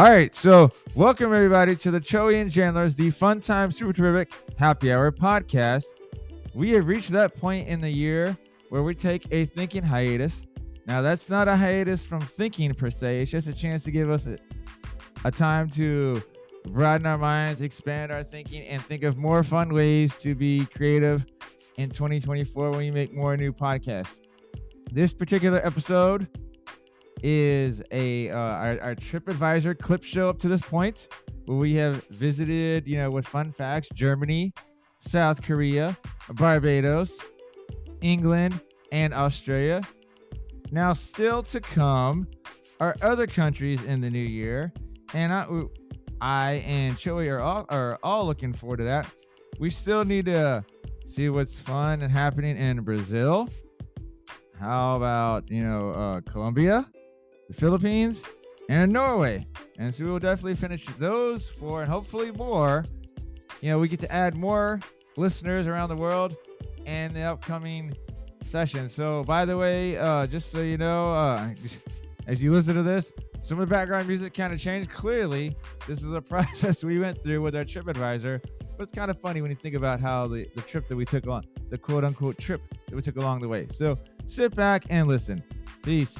All right, so welcome everybody to the Joey and Chandler's The Fun Time Super Terrific Happy Hour podcast. We have reached that point in the year where we take a thinking hiatus. Now, that's not a hiatus from thinking per se. It's just a chance to give us a time to broaden our minds, expand our thinking, and think of more fun ways to be creative in 2024 when we make more new podcasts. This particular episode is our TripAdvisor clip show up to this point, where we have visited, with fun facts, Germany, South Korea, Barbados, England, and Australia. Now, still to come are other countries in the new year, and I and Joey are all looking forward to that. We still need to see what's fun and happening in Brazil. How about Colombia, the Philippines, and Norway? And so we will definitely finish those four and hopefully more. We get to add more listeners around the world in the upcoming session. So, by the way, just so you know, as you listen to this, some of the background music kind of changed. Clearly, this is a process we went through with our TripAdvisor, but it's kind of funny when you think about how the trip that we took on, the quote-unquote trip that we took along the way. So, sit back and listen. Peace.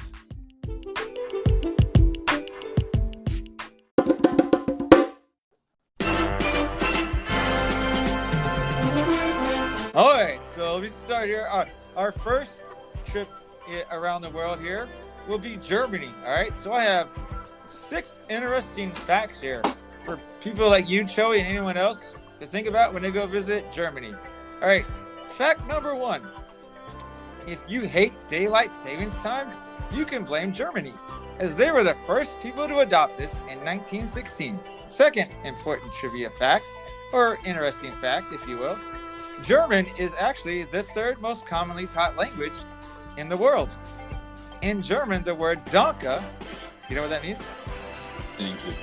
All right, so let me start here. Our first trip around the world here will be Germany. All right, so I have 6 interesting facts here for people like you, Joey, and anyone else to think about when they go visit Germany. All right, fact number 1. If you hate daylight savings time, you can blame Germany, as they were the first people to adopt this in 1916. Second important trivia fact, or interesting fact, if you will. German is actually the 3rd most commonly taught language in the world. In German, the word Danke, you know what that means? Thank you.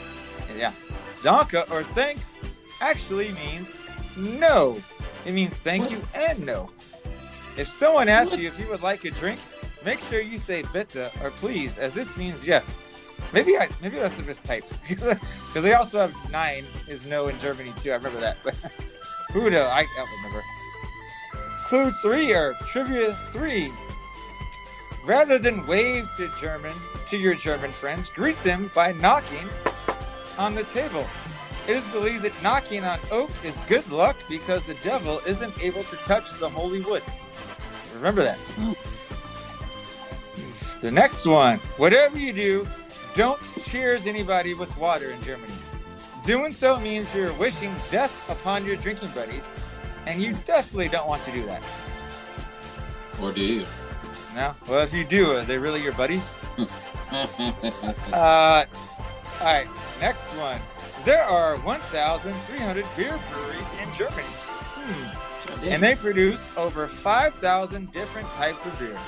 Yeah. Danke, or thanks, actually means no. It means thank you and no. If someone asks you if you would like a drink, make sure you say bitte or please, as this means yes. Maybe that's a mistype, because they also have 9 is no in Germany too. I remember that, but who knows? I don't remember. Clue 3, or trivia 3. Rather than wave to your German friends, greet them by knocking on the table. It is believed that knocking on oak is good luck because the devil isn't able to touch the holy wood. Remember that. The next one. Whatever you do, don't cheers anybody with water in Germany. Doing so means you're wishing death upon your drinking buddies, and you definitely don't want to do that. Or do you? No? Well, if you do, are they really your buddies? All right, next one. There are 1,300 beer breweries in Germany. And they produce over 5,000 different types of beer.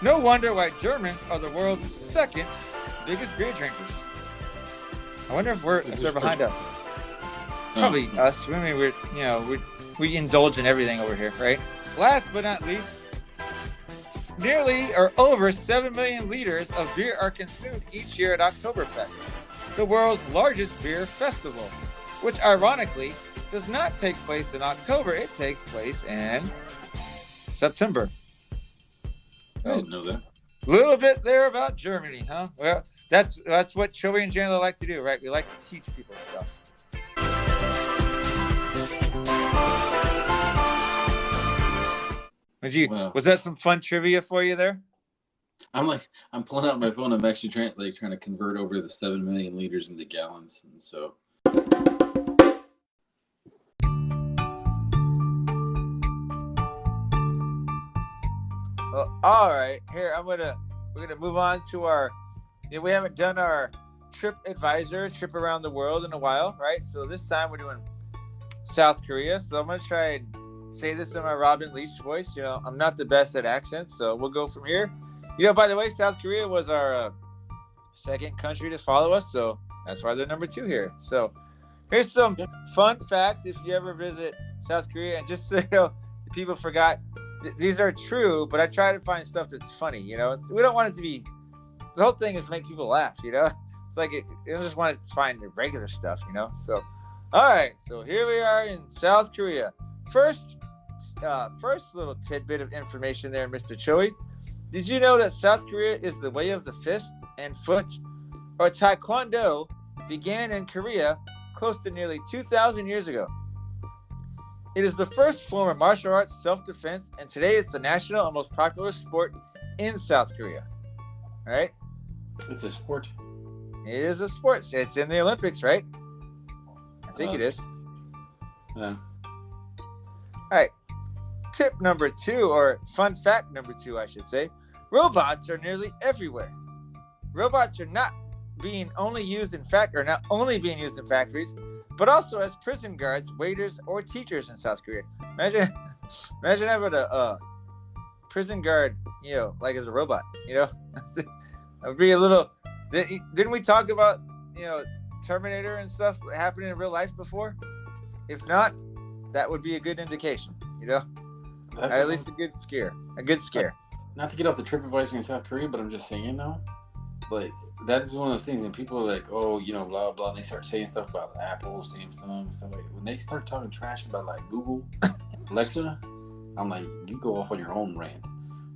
No wonder why Germans are the world's 2nd biggest beer drinkers. I wonder if they're behind us. Probably us. I mean, we indulge in everything over here, right? Last but not least, nearly or over 7 million liters of beer are consumed each year at Oktoberfest, the world's largest beer festival, which ironically does not take place in October. It takes place in September. I didn't know that. A little bit there about Germany, huh? Well, that's what Joey and Chandler like to do, right? We like to teach people stuff. Was that some fun trivia for you there? I'm pulling out my phone. I'm actually trying to convert over the 7 million liters into gallons, and so. Well, all right. Here we're gonna move on to our. We haven't done our TripAdvisor trip around the world in a while, right? So this time we're doing South Korea. So I'm gonna try and say this in my Robin Leach voice. I'm not the best at accents, so we'll go from here. By the way, South Korea was our 2nd country to follow us, so that's why they're number 2 here. So here's some fun facts if you ever visit South Korea. And just so people forgot, these are true, but I try to find stuff that's funny. We don't want it to be. The whole thing is make people laugh. It's like you just want to find the regular stuff, you know. So, all right. So here we are in South Korea. First little tidbit of information there, Mr. Choi. Did you know that South Korea is the way of the fist and foot, or Taekwondo, began in Korea close to nearly 2,000 years ago? It is the first form of martial arts self-defense, and today it's the national and most popular sport in South Korea. All right? It's a sport. It is a sport. It's in the Olympics, right? I think it is. Yeah. All right. Tip number 2, or fun fact number 2, I should say. Robots are nearly everywhere. Robots are not only being used in factories, but also as prison guards, waiters, or teachers in South Korea. Imagine having a prison guard, you know, like as a robot, you know. It would be a little. Didn't we talk about, you know, Terminator and stuff happening in real life before? If not, that would be a good indication, you know. At least a good scare. Not to get off the TripAdvisor in South Korea, but I'm just saying now, like, that is one of those things, and people are like, oh, you know, blah blah, and they start saying stuff about Apple, Samsung, stuff like. When they start talking trash about like Google, Alexa, I'm like, you go off on your own rant.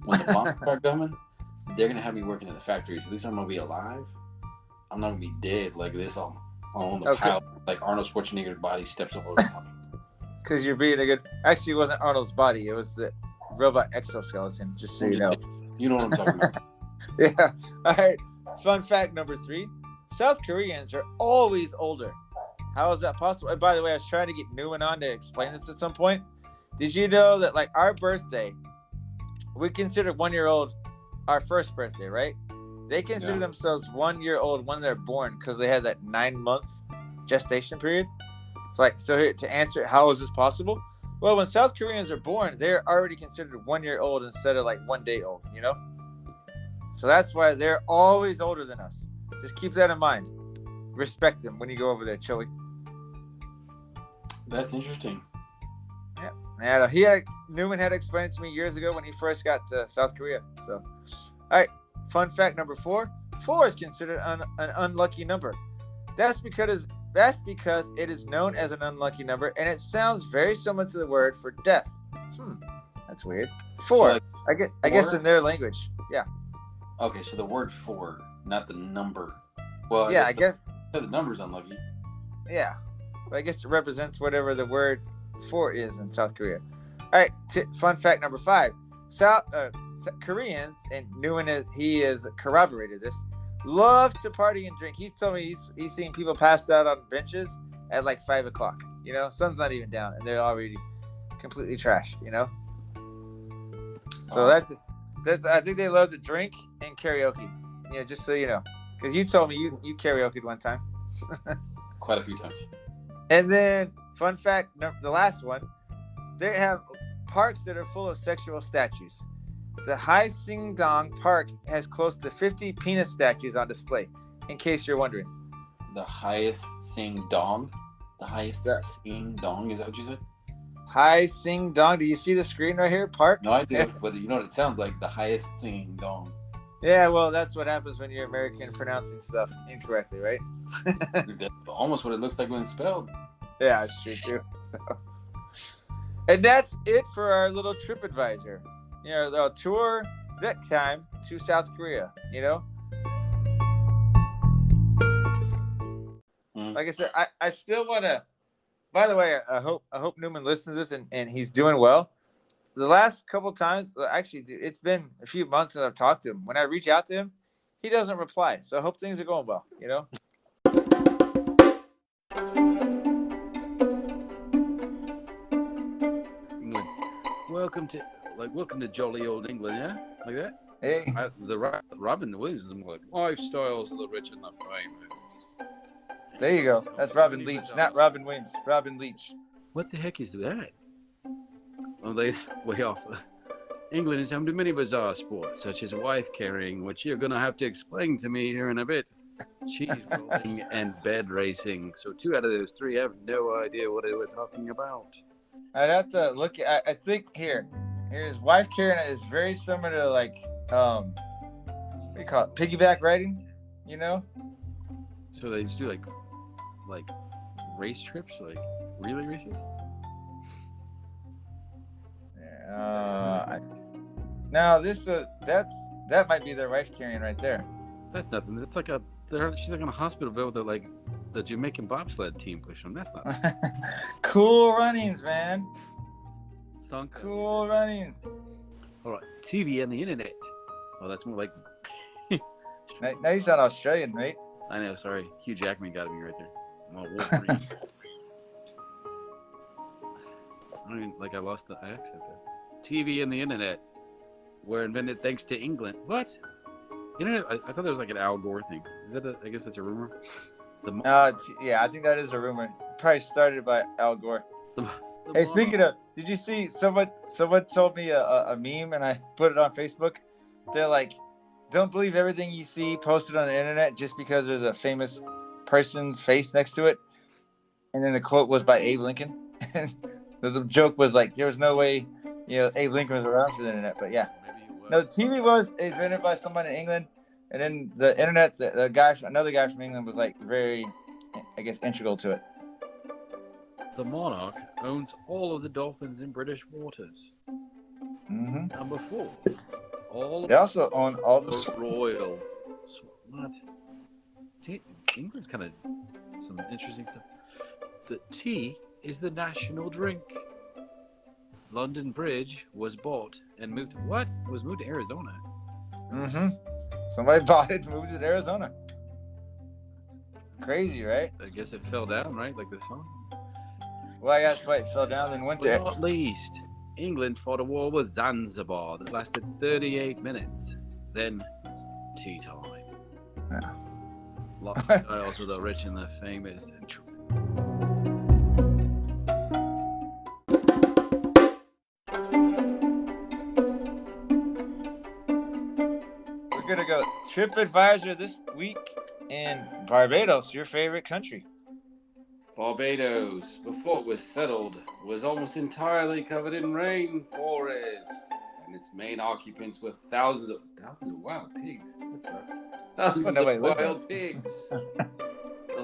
When the bombs start coming, they're gonna have me working at the factory. So at least I'm gonna be alive. I'm not gonna be dead like this on the pile, like Arnold Schwarzenegger's body steps up over the top. Because you're being a good. Actually, it wasn't Arnold's body; it was the robot exoskeleton. Just so you know. You know what I'm talking about. Yeah. All right. Fun fact number 3: South Koreans are always older. How is that possible? And by the way, I was trying to get Newman on to explain this at some point. Did you know that, like, our birthday, we consider 1-year-old our first birthday, right? They consider themselves 1 year old when they're born because they had that 9 months gestation period. It's like, so here to answer it, how is this possible? Well, when South Koreans are born, they're already considered 1 year old instead of like 1 day old, you know? So that's why they're always older than us. Just keep that in mind. Respect them when you go over there, Chili. That's interesting. Yeah. Newman had explained it to me years ago when he first got to South Korea. So, all right. Fun fact number 4. 4 is considered an unlucky number. That's because it is known as an unlucky number, and it sounds very similar to the word for death. That's weird. 4. So like I guess in their language. Yeah. Okay, so the word 4, not the number. Well, I guess the number's unlucky. Yeah, but I guess it represents whatever the word 4 is in South Korea. All right. Fun fact number 5. South Koreans, and Newman he has corroborated this, love to party and drink. He's told me he's seen people passed out on benches at like 5 o'clock. You know, sun's not even down, and they're already completely trashed. You know, so that's I think they love to drink and karaoke. You know, just so you know, because you told me you karaoke'd one time. Quite a few times. And then, fun fact, the last one, they have parks that are full of sexual statues. The Hai Sing-dong Park has close to 50 penis statues on display, in case you're wondering. The highest Sing-dong? The highest Sing-dong? Is that what you said? Hai Sing-dong. Do you see the screen right here? Park? No, I do. But you know what it sounds like? The highest Sing-dong. Yeah, well, that's what happens when you're American pronouncing stuff incorrectly, right? That's almost what it looks like when it's spelled. Yeah, it's true, too. So. And that's it for our little TripAdvisor. You know, the tour that time to South Korea, you know? Like I said, I still want to, by the way, I hope Newman listens to this and he's doing well. The last couple times, actually, it's been a few months that I've talked to him. When I reach out to him, he doesn't reply. So I hope things are going well, you know? Welcome to jolly old England, yeah? Like that? Hey. Robin Williams is like, lifestyles of the rich and the famous. There you go. That's Robin Leach, not Robin Williams. Robin Leach. What the heck is that? Well, they way off. England is home to many bizarre sports, such as wife carrying, which you're going to have to explain to me here in a bit. Cheese rolling and bed racing. So 2 out of those 3 have no idea what they were talking about. I'd have to look at. I think here's wife carrying is very similar to like what do you call it? Piggyback riding, you know? So they just do like race trips, like relay races. Now that might be their wife carrying right there. That's nothing. That's like she's like in a hospital bed with like the Jamaican bobsled team pushing them. That's not Cool runnings, man. sunk. Cool runnings. All right, TV and the internet. Oh, that's more like. Now you sound Australian, mate. I know. Sorry, Hugh Jackman got me right there. I'm all Wolverine. I don't even I lost the accent there. TV and the internet were invented thanks to England. What? Internet? I thought there was like an Al Gore thing. Is that? I guess that's a rumor. Yeah, I think that is a rumor. Probably started by Al Gore. Hey, speaking of, did you see someone told me a meme and I put it on Facebook? They're like, don't believe everything you see posted on the internet just because there's a famous person's face next to it. And then the quote was by Abe Lincoln. And the joke was like, there was no way, Abe Lincoln was around for the internet. But yeah, no, TV was invented by someone in England, and then the internet, another guy from England was like very, I guess, integral to it. The monarch owns all of the dolphins in British waters. Mm-hmm. Number 4. They also own all the royal. What? England's kind of some interesting stuff. The tea is the national drink. London Bridge was bought and moved. What? It was moved to Arizona. Mm-hmm. Somebody bought it and moved it to Arizona. Crazy, right? I guess it fell down, right? Like the song. Well, that's why it fell down and went to. Not least, England fought a war with Zanzibar that lasted 38 minutes. Then, tea time. Yeah. Also the rich and the famous. We're gonna go TripAdvisor this week in Barbados, your favorite country. Barbados, before it was settled, was almost entirely covered in rainforest, and its main occupants were thousands of wild pigs. That sucks. Thousands of wild pigs. The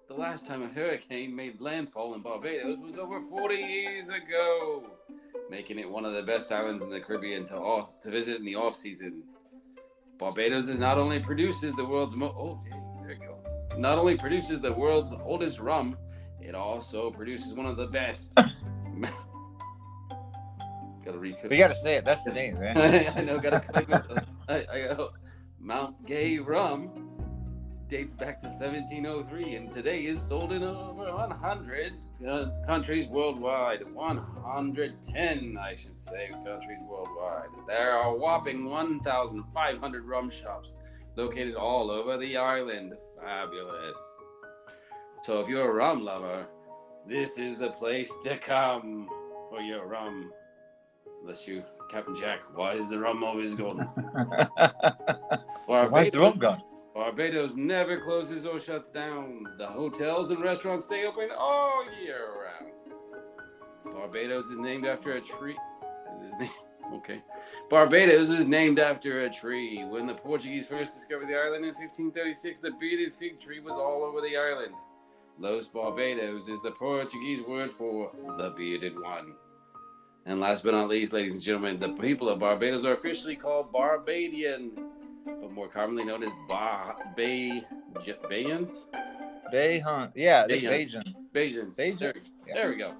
last time a hurricane made landfall in Barbados was over 40 years ago, making it one of the best islands in the Caribbean to visit in the off season. Barbados not only produces the world's not only produces the world's oldest rum, it also produces one of the best. Gotta recook. We gotta say it. That's the name, man. I know. Gotta click myself. I go. Mount Gay rum dates back to 1703, and today is sold in over 100 countries worldwide. 110, I should say, countries worldwide. There are a whopping 1,500 rum shops located all over the island. Fabulous. So if you're a rum lover, this is the place to come for your rum. Unless you, Captain Jack, why is the rum always gone? Why's the rum gone? Barbados never closes or shuts down. The hotels and restaurants stay open all year round. Barbados is named after a tree. Barbados is named after a tree. When the Portuguese first discovered the island in 1536, the bearded fig tree was all over the island. Los Barbados is the Portuguese word for the bearded one. And last but not least, ladies and gentlemen, the people of Barbados are officially called Barbadian, but more commonly known as Bayans? Bayhunt. Yeah, Bajans. Bajans. There we go.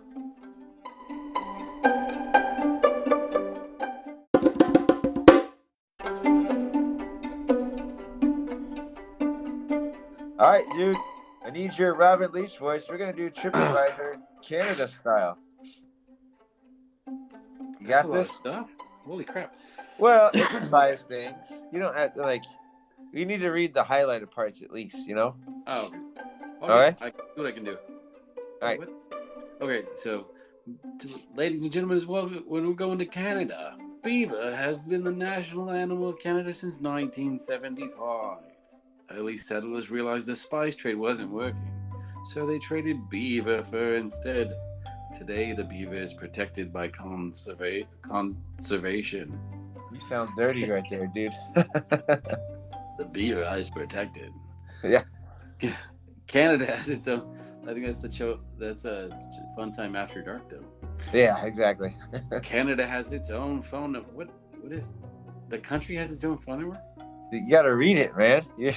All right, dude. I need your Robin Leach voice. We're gonna do TripAdvisor Canada style. You got this stuff? Holy crap! Well, it's 5 things. You don't have to you need to read the highlighted parts at least. Oh. Okay. All right. I see what I can do. All right. Okay, so, ladies and gentlemen, as well, when we're going to Canada, beaver has been the national animal of Canada since 1975. Early settlers realized the spice trade wasn't working, so they traded beaver fur instead. Today, the beaver is protected by conservation. You sound dirty right there, dude. The beaver is protected. Yeah. Canada has its own. I think that's the show. That's a fun time after dark, though. Yeah, exactly. Canada has its own phone number. What is the country has its own phone number? You gotta read it, man. Yeah.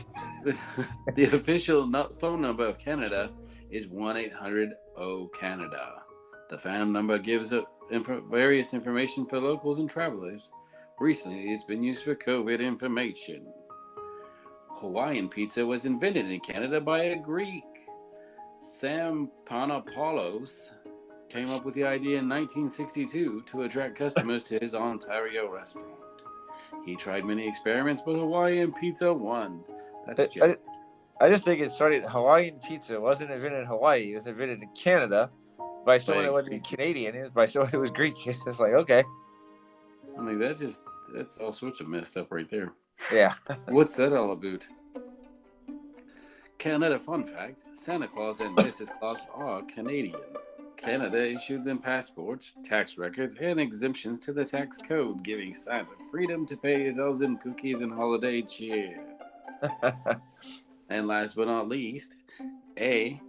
The official phone number of Canada is 1-800-O-Canada. The phone number gives various information for locals and travelers. Recently, it's been used for COVID information. Hawaiian pizza was invented in Canada by a Greek. Sam Panopoulos came up with the idea in 1962 to attract customers to his Ontario restaurant. He tried many experiments, but Hawaiian pizza won. That's I just think it's funny that Hawaiian pizza wasn't invented in Hawaii. It was invented in Canada by someone that wasn't Canadian. It was by someone who was Greek. It's just like, okay. I mean, that's all sorts of messed up right there. Yeah. What's that all about? Canada fun fact, Santa Claus and Mrs. Claus are Canadian. Canada issued them passports, tax records, and exemptions to the tax code, giving Santa freedom to pay his elves in cookies and holiday cheer. And last but not least, a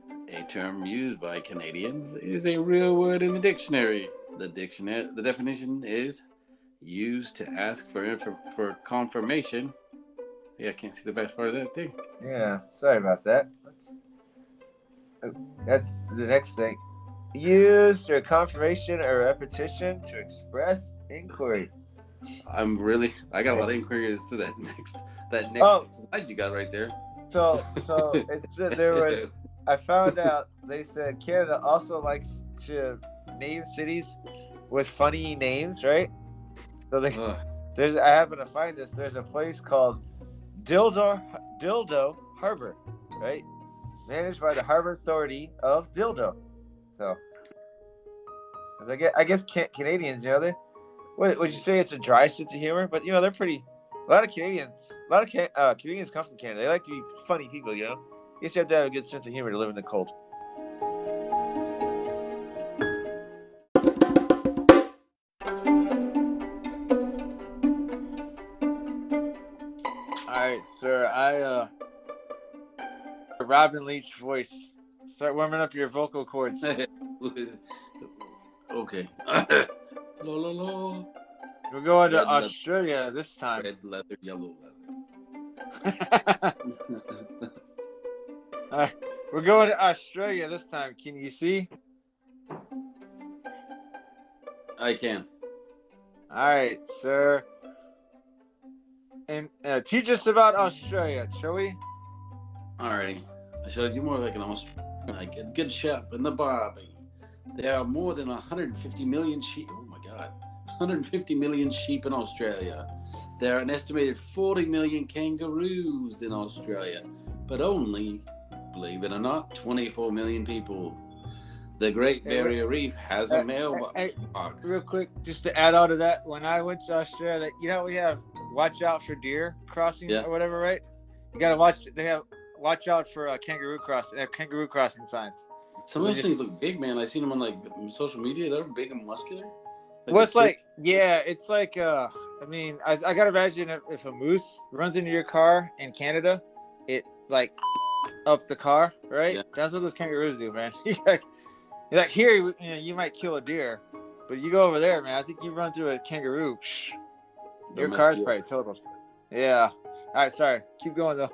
term used by Canadians, is a real word in the dictionary. The definition is used to ask for confirmation. Yeah, I can't see the best part of that thing. Yeah, sorry about that. That's the next thing. Used for confirmation or repetition to express inquiry. I got a lot of inquiries to that next slide you got right there. So it's there was. I found out they said Canada also likes to name cities with funny names, right? So I happen to find this. There's a place called Dildo Harbor, right? Managed by the Harbor Authority of Dildo. So, I guess Canadians, would you say it's a dry sense of humor? But they're pretty. A lot of Canadians come from Canada. They like to be funny people, I guess you have to have a good sense of humor to live in the cold. All right, sir. Robin Leach voice. Start warming up your vocal cords. Okay. La la la. We're going to Australia this time. Red leather, yellow leather. All right, we're going to Australia this time. Can you see? I can. All right, sir. And teach us about Australia, shall we? Alrighty. Should I do more like an Australian? Like a good shop in the Barbie. There are more than 150 million sheep. Oh my God. 150 million sheep in Australia. There are an estimated 40 million kangaroos in Australia, but only, believe it or not, 24 million people. The Great Barrier Reef has a mailbox. Real quick, just to add on to that, when I went to Australia, we have watch out for deer crossing or whatever, right? You gotta watch. They have watch out for kangaroo crossing signs. Some of those things look big, man. I've seen them on social media. They're big and muscular. It's like I gotta imagine if a moose runs into your car in Canada, it up the car, right? Yeah. That's what those kangaroos do, man. You're like here, you might kill a deer, but you go over there, man. I think you run through a kangaroo, your car's probably totaled. Yeah. All right, sorry. Keep going though.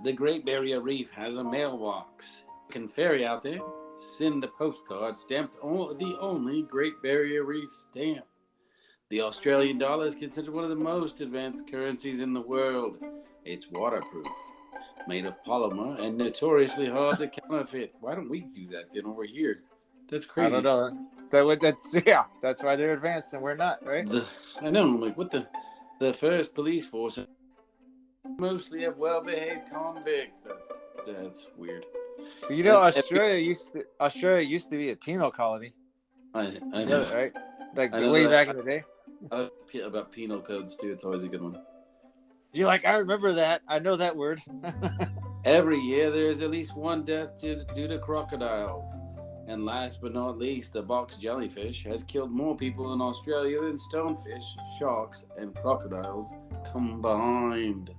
The Great Barrier Reef has a mailbox. You can ferry out there, send a postcard stamped the only Great Barrier Reef stamp. The Australian dollar is considered one of the most advanced currencies in the world. It's waterproof, made of polymer, and notoriously hard to counterfeit. Why don't we do that then over here? That's crazy. I don't know. That's why they're advanced and we're not, right? I know. I'm like, what the first police force mostly of well-behaved convicts. That's weird. Australia used to be a penal colony. I know, right? Way back in the day. About penal codes too. It's always a good one. You're like, I remember that. I know that word. Every year there is at least one death due to crocodiles. And last but not least, the box jellyfish has killed more people in Australia than stonefish, sharks, and crocodiles combined.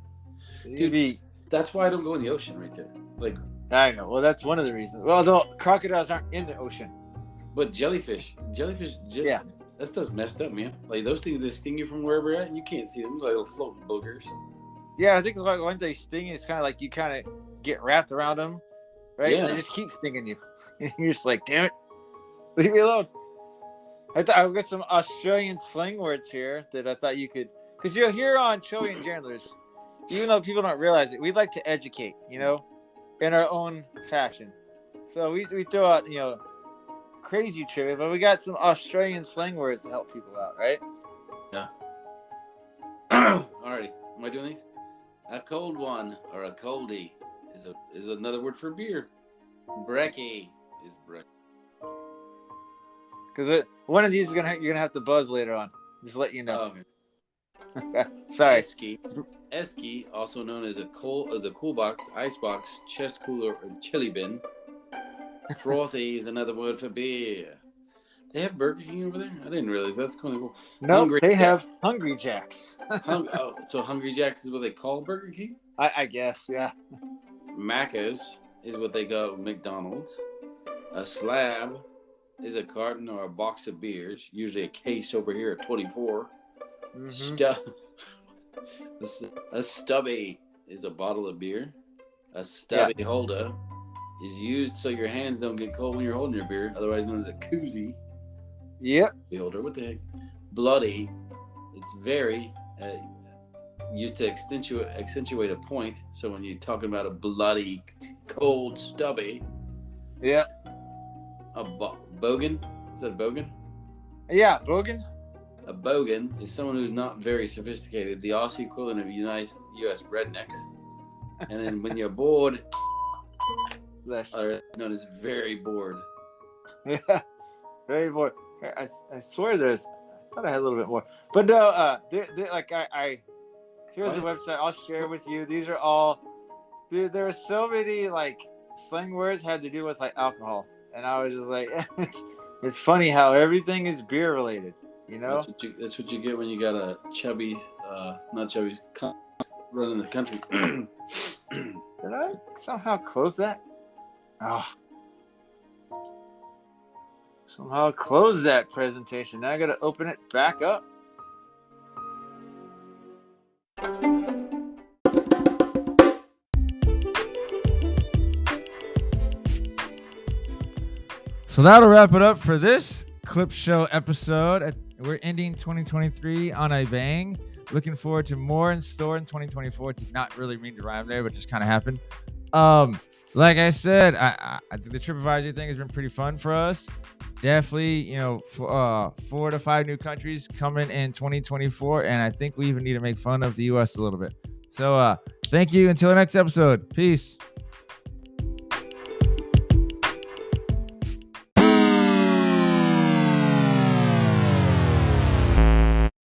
You'd That's why I don't go in the ocean right there. Like, I know. Well, that's one of the reasons. Well, though crocodiles aren't in the ocean. but jellyfish Yeah. that stuff's messed up, man. Like those things that sting you from wherever you're at, you can't see them. Like little floating boogers. Yeah, I think it's like once they sting, it's kind of like you kind of get wrapped around them, right? Yeah. And they just keep stinging you. You're just like, damn it, leave me alone. I've got some Australian slang words here that I thought you could, because you're here on Joey and Chandler's. Even though people don't realize it, we like to educate, in our own fashion. So we throw out, crazy trivia, but we got some Australian slang words to help people out, right? Yeah. Alrighty. Am I doing these? A cold one or a coldie is another word for beer. Brekkie is brekkie. Because one of these you're gonna have to buzz later on. Just let you know. Oh, okay. Sorry. Esky, also known as a cool box, ice box, chest cooler, or chili bin. Frothy is another word for beer. They have Burger King over there? I didn't realize. That's kind of cool. No, they have Hungry Jacks. So Hungry Jacks is what they call Burger King? I guess, yeah. Macca's is what they call McDonald's. A slab is a carton or a box of beers, usually a case over here at 24. Mm-hmm. A stubby is a bottle of beer. A stubby holder is used so your hands don't get cold when you're holding your beer, otherwise known as a koozie. Yep. Stubby holder. What the heck? Bloody. It's very used to accentuate a point. So when you're talking about a bloody, cold stubby. Yeah. A bogan. Is that a bogan? Yeah, bogan. A bogan is someone who's not very sophisticated, the Aussie equivalent of U.S. rednecks. And then when you're bored, are known as very bored. Yeah, very bored. I swear I thought I had a little bit more. But no, here's the website. I'll share with you. These are all, dude, there are so many, slang words had to do with, alcohol. And I was just like, it's funny how everything is beer related. That's what you get when you got a chubby, not chubby, running the country. Did I somehow close that? Oh. Somehow close that presentation. Now I got to open it back up. So that'll wrap it up for this clip show episode. We're ending 2023 on a bang. Looking forward to more in store in 2024. Did not really mean to rhyme there, but just kind of happened. Like I said, I think the TripAdvisor thing has been pretty fun for us. Definitely, 4 to 5 new countries coming in 2024, and I think we even need to make fun of the U.S. a little bit. So, thank you. Until the next episode. Peace.